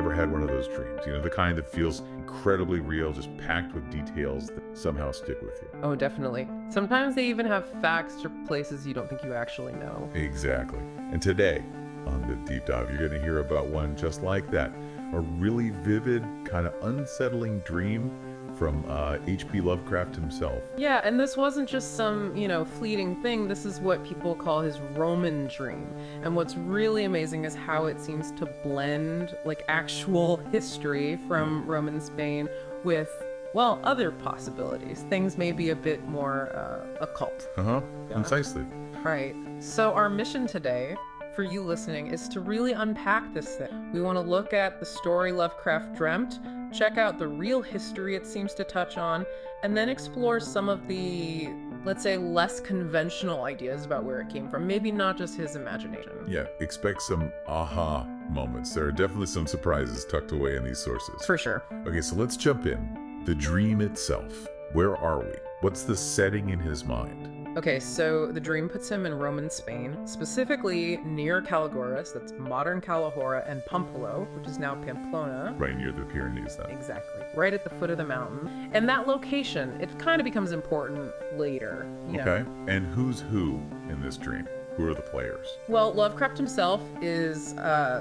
ever had one of those dreams? You know, the kind that feels incredibly real, just packed with details that somehow stick with you. Oh, definitely. Sometimes they even have facts or places you don't think you actually know. Exactly. And today, on the Deep Dive, you're going to hear about one just like that. A really vivid, kind of unsettling dream from H.P. Lovecraft himself. Yeah, and this wasn't just some, fleeting thing. This is what people call his Roman dream. And what's really amazing is how it seems to blend, like, actual history from Roman Spain with, well, other possibilities. Things may be a bit more occult. Uh-huh, Yeah. Concisely. Right. So our mission today, for you listening, is to really unpack this thing. We want to look at the story Lovecraft dreamt, check out the real history it seems to touch on, and then explore some of the, let's say, less conventional ideas about where it came from. Maybe not just his imagination. Yeah, expect some aha moments. There are definitely some surprises tucked away in these sources. For sure. Okay, so let's jump in. The dream itself. Where are we? What's the setting in his mind? Okay, so the dream puts him in Roman Spain, specifically near Calagoras, that's modern Calahorra, and Pampello, which is now Pamplona. Right near the Pyrenees, then. Exactly. Right at the foot of the mountain. And that location, it kind of becomes important later. Okay, and who's who in this dream? Who are the players? Well, Lovecraft himself is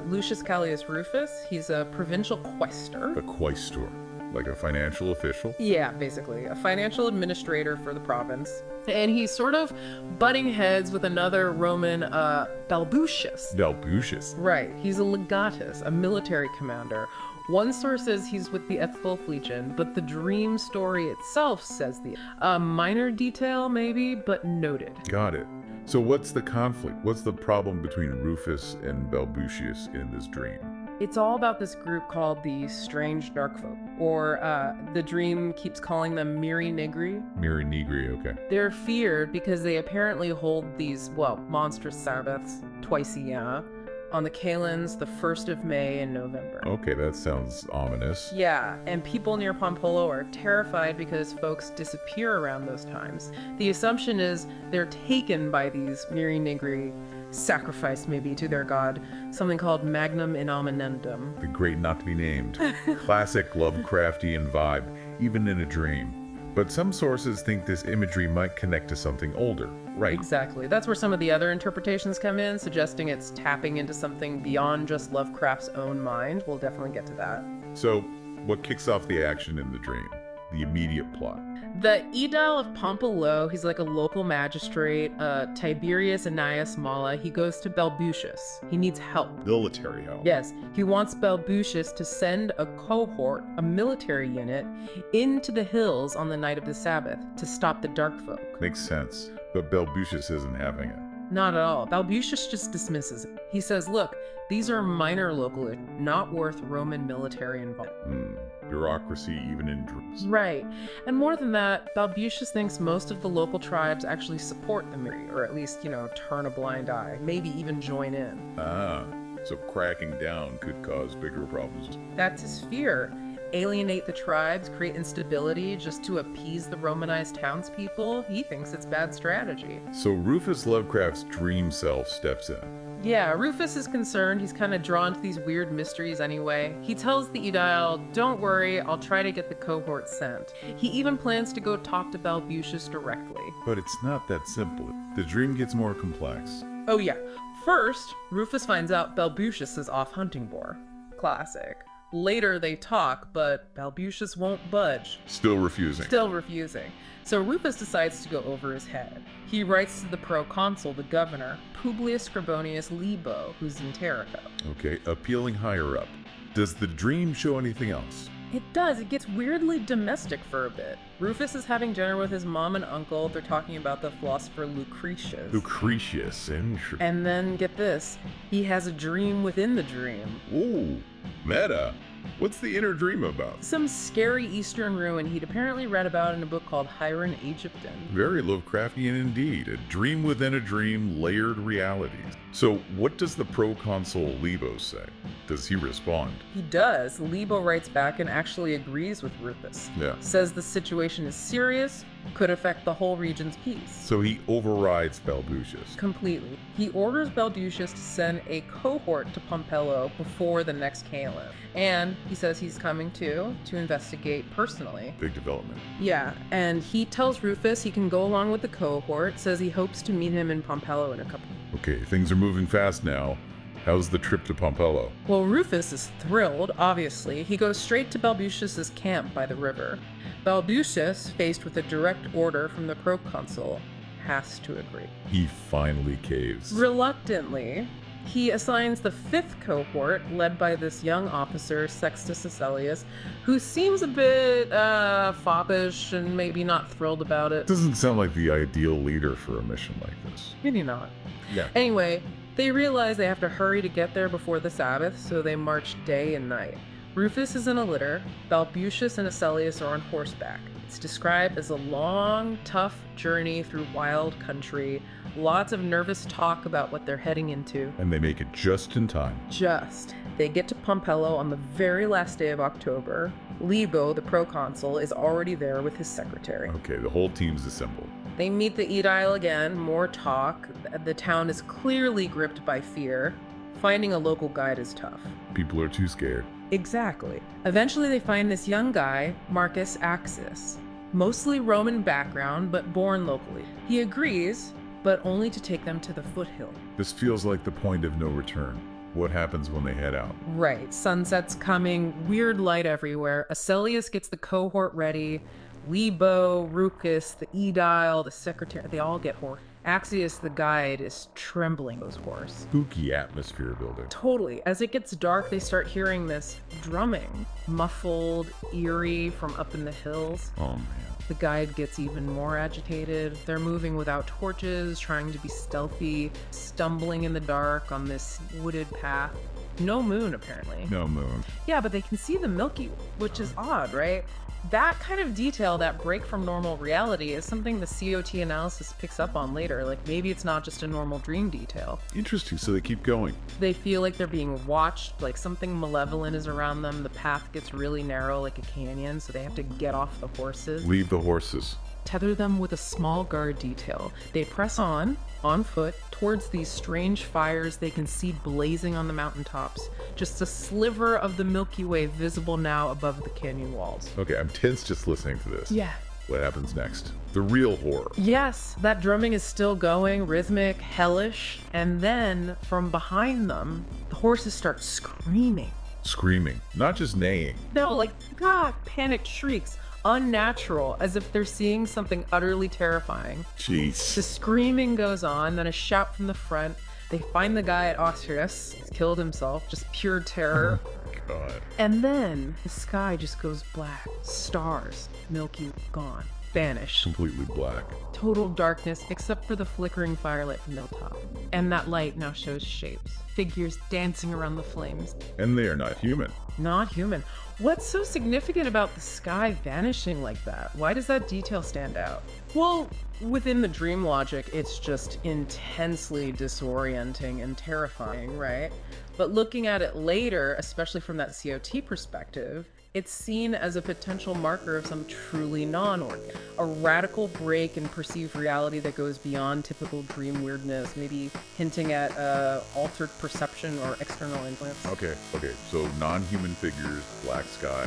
Lucius Callius Rufus. He's a provincial quaestor. A quaestor, like a financial official? Yeah, basically. A financial administrator for the province. And he's sort of butting heads with another Roman, Balbucius. Balbucius. Right. He's a legatus, a military commander. One source says he's with the Legion, but the dream story itself says a minor detail, maybe, but noted. Got it. So what's the conflict? What's the problem between Rufus and Balbucius in this dream? It's all about this group called the Strange Dark Folk, or the dream keeps calling them Miri Negri. Miri Negri, okay. They're feared because they apparently hold these, monstrous Sabbaths twice a year on the Kalends, the 1st of May and November. Okay, that sounds ominous. Yeah, and people near Pampello are terrified because folks disappear around those times. The assumption is they're taken by these Miri Negri, sacrificed maybe to their god, something called Magnum in Hominendum. The great not to be named. Classic Lovecraftian vibe, even in a dream. But some sources think this imagery might connect to something older, right? Exactly. That's where some of the other interpretations come in, suggesting it's tapping into something beyond just Lovecraft's own mind. We'll definitely get to that. So, what kicks off the action in the dream? The immediate plot. The Aedile of Pampello, he's like a local magistrate, Tiberius Annius Mala, he goes to Balbucius. He needs help. Military help. Yes, he wants Balbucius to send a cohort, a military unit, into the hills on the night of the Sabbath to stop the Dark Folk. Makes sense, but Balbucius isn't having it. Not at all. Balbucius just dismisses it. He says, look, these are minor local issues, not worth Roman military involvement. Bureaucracy even in dreams. Right. And more than that, Balbucius thinks most of the local tribes actually support the Miri, or at least, turn a blind eye, maybe even join in. So cracking down could cause bigger problems. That's his fear. Alienate the tribes, create instability just to appease the Romanized townspeople. He thinks it's bad strategy. So Rufus Lovecraft's dream self steps in. Yeah, Rufus is concerned. He's kind of drawn to these weird mysteries anyway. He tells the Aedile, don't worry, I'll try to get the cohort sent. He even plans to go talk to Balbucius directly. But it's not that simple. The dream gets more complex. Oh yeah. First, Rufus finds out Balbucius is off hunting boar. Classic. Later they talk, but Balbucius won't budge. Still refusing. So Rufus decides to go over his head. He writes to the proconsul, the governor, Publius Scribonius Libo, who's in Terrico. Okay, appealing higher up. Does the dream show anything else? It does. It gets weirdly domestic for a bit. Rufus is having dinner with his mom and uncle. They're talking about the philosopher Lucretius. Interesting. And then, get this, he has a dream within the dream. Ooh, meta. What's the inner dream about? Some scary Eastern ruin he'd apparently read about in a book called Hieron Egyptian. Very Lovecraftian indeed. A dream within a dream, layered realities. So what does the proconsul Lebo say? Does he respond? He does. Lebo writes back and actually agrees with Rufus. Yeah. Says the situation is serious, could affect the whole region's peace. So he overrides Balbucius. Completely. He orders Balbucius to send a cohort to Pompello before the next caliph. And he says he's coming to investigate personally. Big development. Yeah, and he tells Rufus he can go along with the cohort, says he hopes to meet him in Pompello in a couple. Okay, things are moving fast now. How's the trip to Pompello? Well, Rufus is thrilled, obviously. He goes straight to Balbucius's camp by the river. Balbucius, faced with a direct order from the proconsul, has to agree. He finally caves. Reluctantly, he assigns the 5th cohort, led by this young officer, Sextus Acelius, who seems a bit foppish and maybe not thrilled about it. Doesn't sound like the ideal leader for a mission like this. Maybe not. Yeah. Anyway, they realize they have to hurry to get there before the Sabbath, so they march day and night. Rufus is in a litter, Balbucius and Acelius are on horseback. It's described as a long, tough journey through wild country, lots of nervous talk about what they're heading into. And they make it just in time. Just. They get to Pompello on the very last day of October. Lebo, the proconsul, is already there with his secretary. Okay, the whole team's assembled. They meet the aedile again, more talk. The town is clearly gripped by fear. Finding a local guide is tough. People are too scared. Exactly. Eventually they find this young guy, Marcus Axis. Mostly Roman background, but born locally. He agrees, but only to take them to the foothill. This feels like the point of no return. What happens when they head out? Right. Sunset's coming, weird light everywhere. Acelius gets the cohort ready. Lebo, Rufus, the aedile, the secretary, they all get hoarse. Axius, the guide, is trembling his horse. Spooky atmosphere building. Totally. As it gets dark, they start hearing this drumming. Muffled, eerie, from up in the hills. Oh, man. The guide gets even more agitated. They're moving without torches, trying to be stealthy, stumbling in the dark on this wooded path. No moon, apparently. No moon. Yeah, but they can see the Milky Way, which is odd, right? That kind of detail, that break from normal reality, is something the C.O.T. analysis picks up on later. Like, maybe it's not just a normal dream detail. Interesting, so they keep going. They feel like they're being watched, like something malevolent is around them. The path gets really narrow, like a canyon, so they have to get off the horses. Leave the horses. Tether them with a small guard detail. They press on foot, towards these strange fires they can see blazing on the mountaintops. Just a sliver of the Milky Way visible now above the canyon walls. Okay, I'm tense just listening to this. Yeah. What happens next? The real horror. Yes, that drumming is still going, rhythmic, hellish, and then from behind them, the horses start screaming. Screaming, not just neighing. No, like, God, panicked shrieks. Unnatural, as if they're seeing something utterly terrifying. Jeez. The screaming goes on, then a shout from the front. They find the guy at Austrias. He's killed himself, just pure terror. God. And then the sky just goes black. Stars, Milky, gone. Vanished. Completely black. Total darkness, except for the flickering firelight from the hilltop. And that light now shows shapes. Figures dancing around the flames. And they are not human. Not human. What's so significant about the sky vanishing like that? Why does that detail stand out? Well, within the dream logic, it's just intensely disorienting and terrifying, right? But looking at it later, especially from that C.O.T. perspective, it's seen as a potential marker of some truly non-ordinary, a radical break in perceived reality that goes beyond typical dream weirdness, maybe hinting at altered perception or external influence. Okay, so non-human figures, black sky.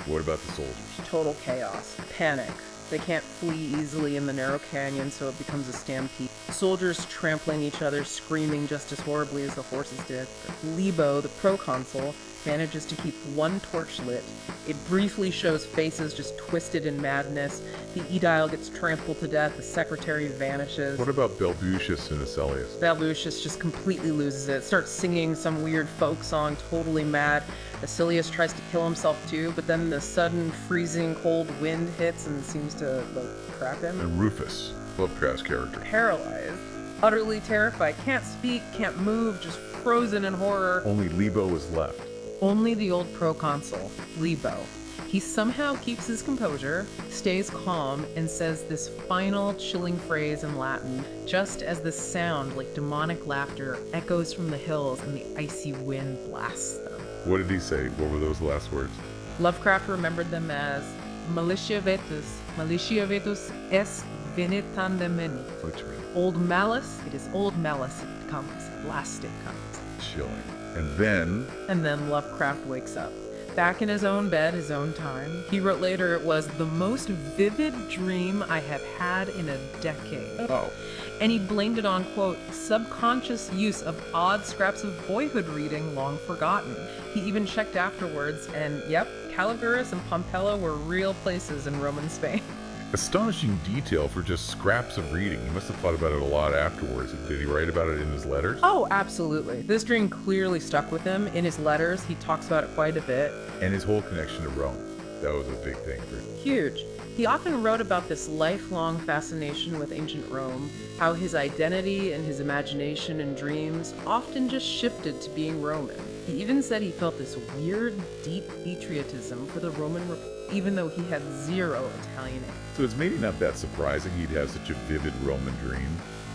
What about the soldiers? Total chaos, panic. They can't flee easily in the narrow canyon, so it becomes a stampede. Soldiers trampling each other, screaming just as horribly as the horses did. Lebo, the proconsul, manages to keep one torch lit. It briefly shows faces just twisted in madness. The aedile gets trampled to death. The secretary vanishes. What about Balbucius and Acelius? Balbucius just completely loses it. Starts singing some weird folk song, totally mad. Acelius tries to kill himself too, but then the sudden freezing cold wind hits and seems to crack him. And Rufus, Lovecraft's character. Paralyzed, utterly terrified, can't speak, can't move, just frozen in horror. Only Lebo is left. Only the old proconsul, Lebo. he somehow keeps his composure, stays calm, and says this final chilling phrase in Latin, just as the sound, like demonic laughter, echoes from the hills and the icy wind blasts them. What did he say? What were those last words? Lovecraft remembered them as malitia vetus est venitandemini. Which means Old malice, it is old malice, it comes, blast it comes. chilling. And then Lovecraft wakes up. Back in his own bed, his own time. He wrote later, it was the most vivid dream I have had in a decade. Oh. And he blamed it on, quote, subconscious use of odd scraps of boyhood reading long forgotten. He even checked afterwards, and yep, Calaveras and Pompeii were real places in Roman Spain. Astonishing detail for just scraps of reading. He must have thought about it a lot afterwards. Did he write about it in his letters? Oh, absolutely. This dream clearly stuck with him. In his letters, he talks about it quite a bit. And his whole connection to Rome. That was a big thing for him. Huge. He often wrote about this lifelong fascination with ancient Rome, how his identity and his imagination and dreams often just shifted to being Roman. He even said he felt this weird, deep patriotism for the Roman Republic, even though he had zero Italian ancestry. So it's maybe not that surprising he'd have such a vivid Roman dream.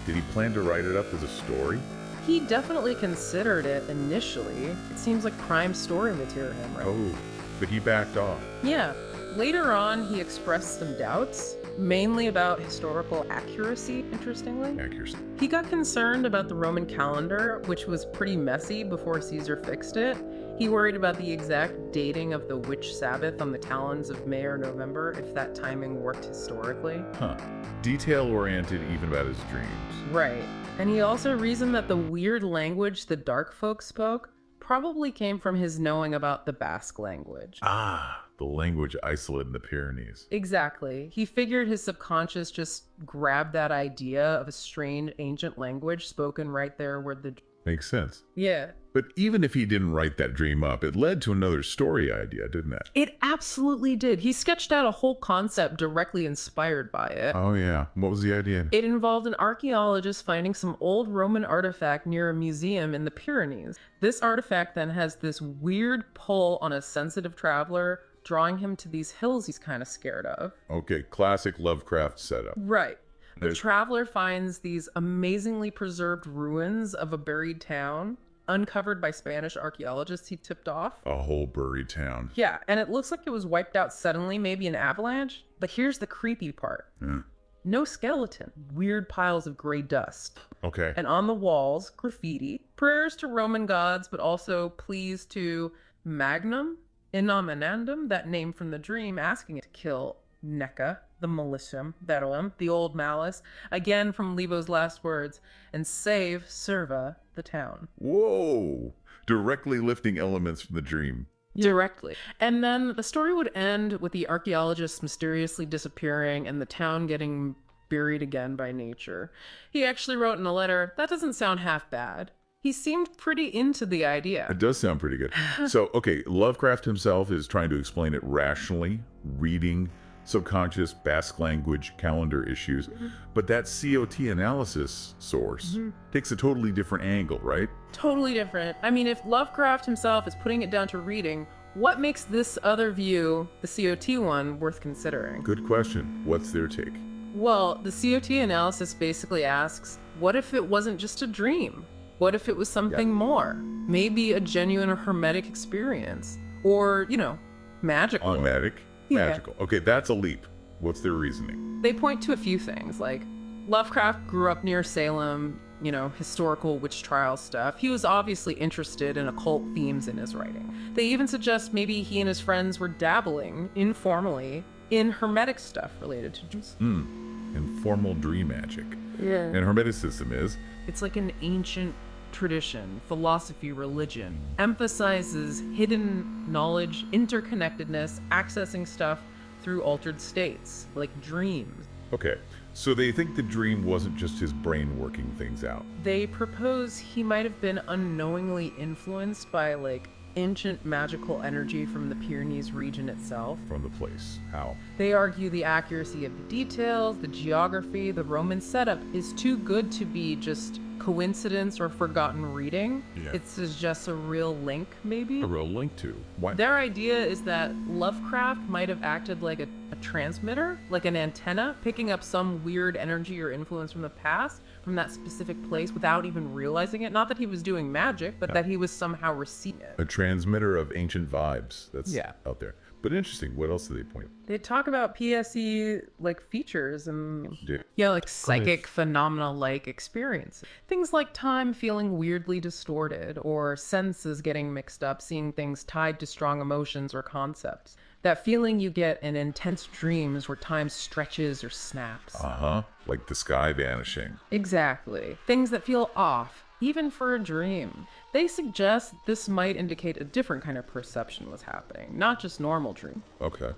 Did he plan to write it up as a story? He definitely considered it initially. It seems like prime story material, right? Oh, but he backed off. Yeah. Later on, he expressed some doubts, mainly about historical accuracy, interestingly. Accuracy. He got concerned about the Roman calendar, which was pretty messy before Caesar fixed it. He worried about the exact dating of the witch Sabbath on the talons of May or November, if that timing worked historically. Huh. Detail-oriented even about his dreams. Right. And he also reasoned that the weird language the dark folk spoke probably came from his knowing about the Basque language. Ah, the language isolate in the Pyrenees. Exactly. He figured his subconscious just grabbed that idea of a strange ancient language spoken right there where the... Makes sense. Yeah. But even if he didn't write that dream up, it led to another story idea, didn't it? It absolutely did. He sketched out a whole concept directly inspired by it. Oh, yeah. What was the idea? It involved an archaeologist finding some old Roman artifact near a museum in the Pyrenees. This artifact then has this weird pull on a sensitive traveler, drawing him to these hills he's kind of scared of. Okay, classic Lovecraft setup. Right. The traveler finds these amazingly preserved ruins of a buried town, uncovered by Spanish archaeologists he tipped off. A whole buried town. Yeah, and it looks like it was wiped out suddenly, maybe an avalanche. But here's the creepy part. Yeah. No skeleton, weird piles of gray dust. Okay. And on the walls, graffiti, prayers to Roman gods, but also pleas to Magnum, Innominandum, that name from the dream, asking it to kill Neca, the malicium, Verulam, the old malice, again from Libo's last words, and save Serva, the town. Whoa! Directly lifting elements from the dream. Directly. And then the story would end with the archaeologists mysteriously disappearing and the town getting buried again by nature. He actually wrote in a letter, that doesn't sound half bad. He seemed pretty into the idea. It does sound pretty good. So, okay, Lovecraft himself is trying to explain it rationally, reading subconscious Basque language calendar issues, but that C.O.T. analysis source takes a totally different angle, right? Totally different. I mean, if Lovecraft himself is putting it down to reading, what makes this other view, the C.O.T. one, worth considering? Good question. What's their take? Well, the C.O.T. analysis basically asks, what if it wasn't just a dream? What if it was something more? Maybe a genuine hermetic experience. Or, magical. Magic? Yeah. Magical. Okay, that's a leap. What's their reasoning? They point to a few things, like Lovecraft grew up near Salem, historical witch trial stuff. He was obviously interested in occult themes in his writing. They even suggest maybe he and his friends were dabbling, informally, in hermetic stuff related to dreams. Informal dream magic. Yeah. And Hermeticism is? It's like an ancient tradition, philosophy, religion, emphasizes hidden knowledge, interconnectedness, accessing stuff through altered states, like dreams. Okay, so they think the dream wasn't just his brain working things out. They propose he might have been unknowingly influenced by, ancient magical energy from the Pyrenees region itself. From the place. How? They argue the accuracy of the details, the geography, the Roman setup is too good to be just coincidence or forgotten reading. Yeah. It suggests a real link, maybe. A real link to. Why? Their idea is that Lovecraft might have acted like a transmitter, like an antenna, picking up some weird energy or influence from the past, from that specific place without even realizing it. Not that he was doing magic, but that he was somehow receiving it. A transmitter of ancient vibes. That's Yeah. out there. But interesting. What else do they point? They talk about PSE like features and Yeah. like psychic phenomena like experiences. Things like time feeling weirdly distorted or senses getting mixed up, seeing things tied to strong emotions or concepts. That feeling you get in intense dreams where time stretches or snaps. Uh-huh. Like the sky vanishing. Exactly. Things that feel off, even for a dream. They suggest this might indicate a different kind of perception was happening, not just normal dream. Okay.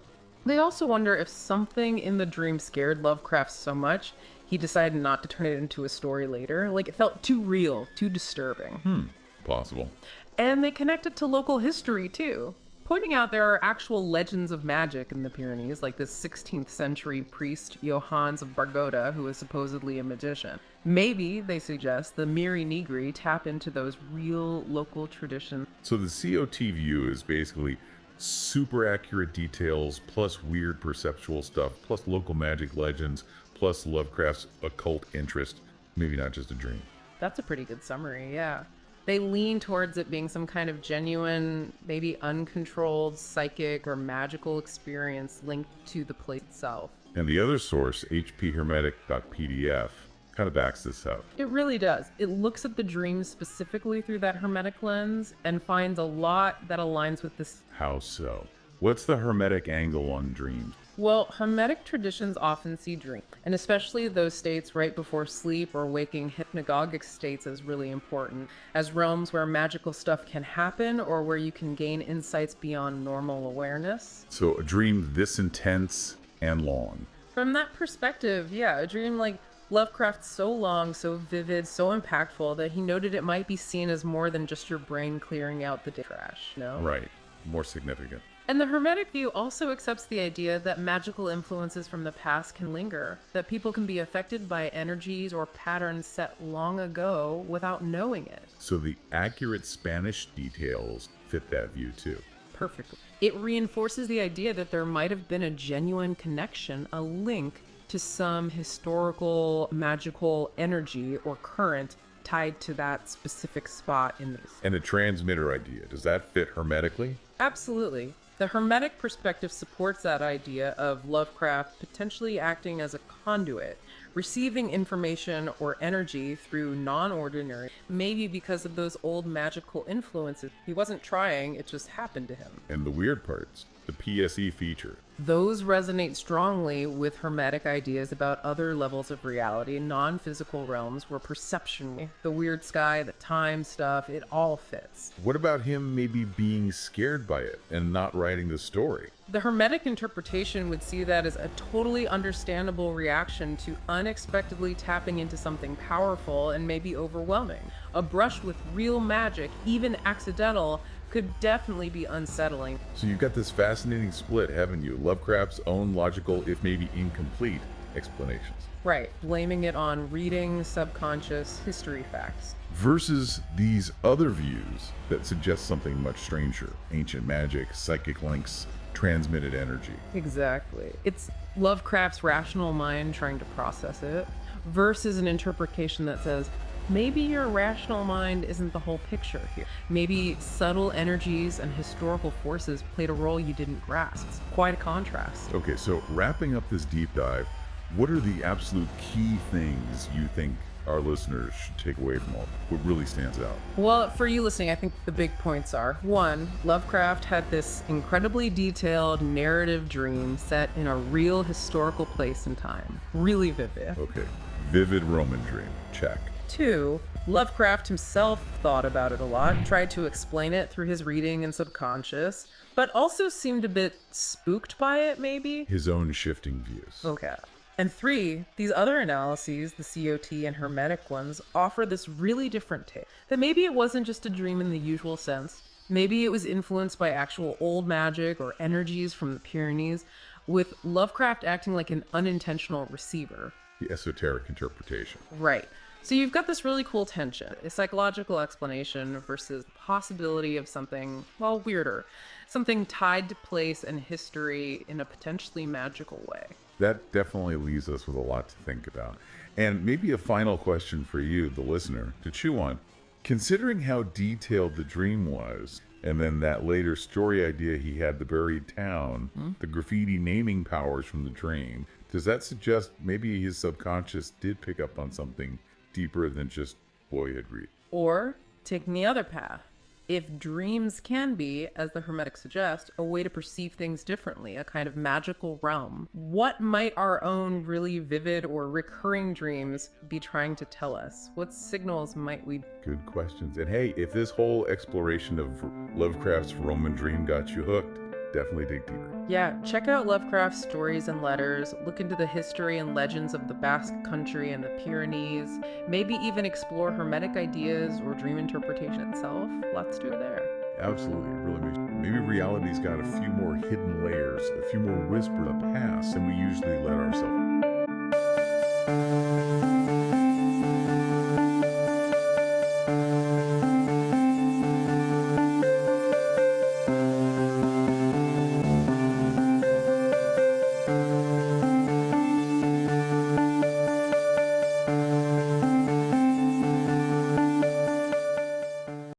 They also wonder if something in the dream scared Lovecraft so much, he decided not to turn it into a story later. Like, it felt too real, too disturbing. Possible. And they connect it to local history, too, pointing out there are actual legends of magic in the Pyrenees, like this 16th century priest Johannes of Bargoda, who is supposedly a magician. Maybe, they suggest, the Miri Negri tap into those real local traditions. So the C.O.T. view is basically super accurate details, plus weird perceptual stuff, plus local magic legends, plus Lovecraft's occult interest. Maybe not just a dream. That's a pretty good summary, yeah. They lean towards it being some kind of genuine, maybe uncontrolled psychic or magical experience linked to the place itself. And the other source, hphermetic.pdf, kind of backs this up. It really does. It looks at the dream specifically through that hermetic lens and finds a lot that aligns with this. How so? What's the hermetic angle on dreams? Well, Hermetic traditions often see dreams, and especially those states right before sleep or waking hypnagogic states as really important, as realms where magical stuff can happen or where you can gain insights beyond normal awareness. So a dream this intense and long. From that perspective, yeah, a dream like Lovecraft's so long, so vivid, so impactful that he noted it might be seen as more than just your brain clearing out the trash, you know? Right. More significant. And the Hermetic view also accepts the idea that magical influences from the past can linger, that people can be affected by energies or patterns set long ago without knowing it. So the accurate Spanish details fit that view too. Perfectly. It reinforces the idea that there might have been a genuine connection, a link to some historical magical energy or current tied to that specific spot in this. And the transmitter idea, does that fit hermetically? Absolutely. The Hermetic perspective supports that idea of Lovecraft potentially acting as a conduit, receiving information or energy through non-ordinary, maybe because of those old magical influences. He wasn't trying, it just happened to him. And the weird parts, the PSE feature. Those resonate strongly with Hermetic ideas about other levels of reality, non-physical realms where perception, the weird sky, the time stuff, it all fits. What about him maybe being scared by it and not writing the story? The Hermetic interpretation would see that as a totally understandable reaction to unexpectedly tapping into something powerful and maybe overwhelming. A brush with real magic, even accidental, could definitely be unsettling. So you've got this fascinating split, haven't you? Lovecraft's own logical, if maybe incomplete, explanations. Right, blaming it on reading subconscious history facts. Versus these other views that suggest something much stranger. Ancient magic, psychic links, transmitted energy. Exactly. It's Lovecraft's rational mind trying to process it, versus an interpretation that says, maybe your rational mind isn't the whole picture here. Maybe subtle energies and historical forces played a role you didn't grasp. It's quite a contrast. Okay, so wrapping up this deep dive, what are the absolute key things you think our listeners should take away from all of it? What really stands out? Well, for you listening, I think the big points are, 1, Lovecraft had this incredibly detailed narrative dream set in a real historical place and time. Really vivid. Okay, vivid Roman dream, check. 2, Lovecraft himself thought about it a lot, tried to explain it through his reading and subconscious, but also seemed a bit spooked by it, maybe? His own shifting views. Okay. And 3, these other analyses, the C.O.T. and Hermetic ones, offer this really different take. That maybe it wasn't just a dream in the usual sense, Maybe it was influenced by actual old magic or energies from the Pyrenees, with Lovecraft acting like an unintentional receiver. The esoteric interpretation. Right. So you've got this really cool tension, a psychological explanation versus the possibility of something, well, weirder, something tied to place and history in a potentially magical way. That definitely leaves us with a lot to think about. And maybe a final question for you, the listener, to chew on. Considering how detailed the dream was, and then that later story idea he had the buried town, the graffiti naming powers from the dream, does that suggest maybe his subconscious did pick up on something deeper than just boyhood read? Or, taking the other path, if dreams can be, as the Hermetic suggest, a way to perceive things differently, a kind of magical realm, what might our own really vivid or recurring dreams be trying to tell us? What signals might we... Good questions. And hey, if this whole exploration of Lovecraft's Roman dream got you hooked, definitely dig deeper. Yeah, check out Lovecraft's stories and letters, look into the history and legends of the Basque Country and the Pyrenees, maybe even explore Hermetic ideas or dream interpretation itself. Lots to do there. Absolutely, it really makes. Maybe reality's got a few more hidden layers, a few more whispers of the past than we usually let ourselves.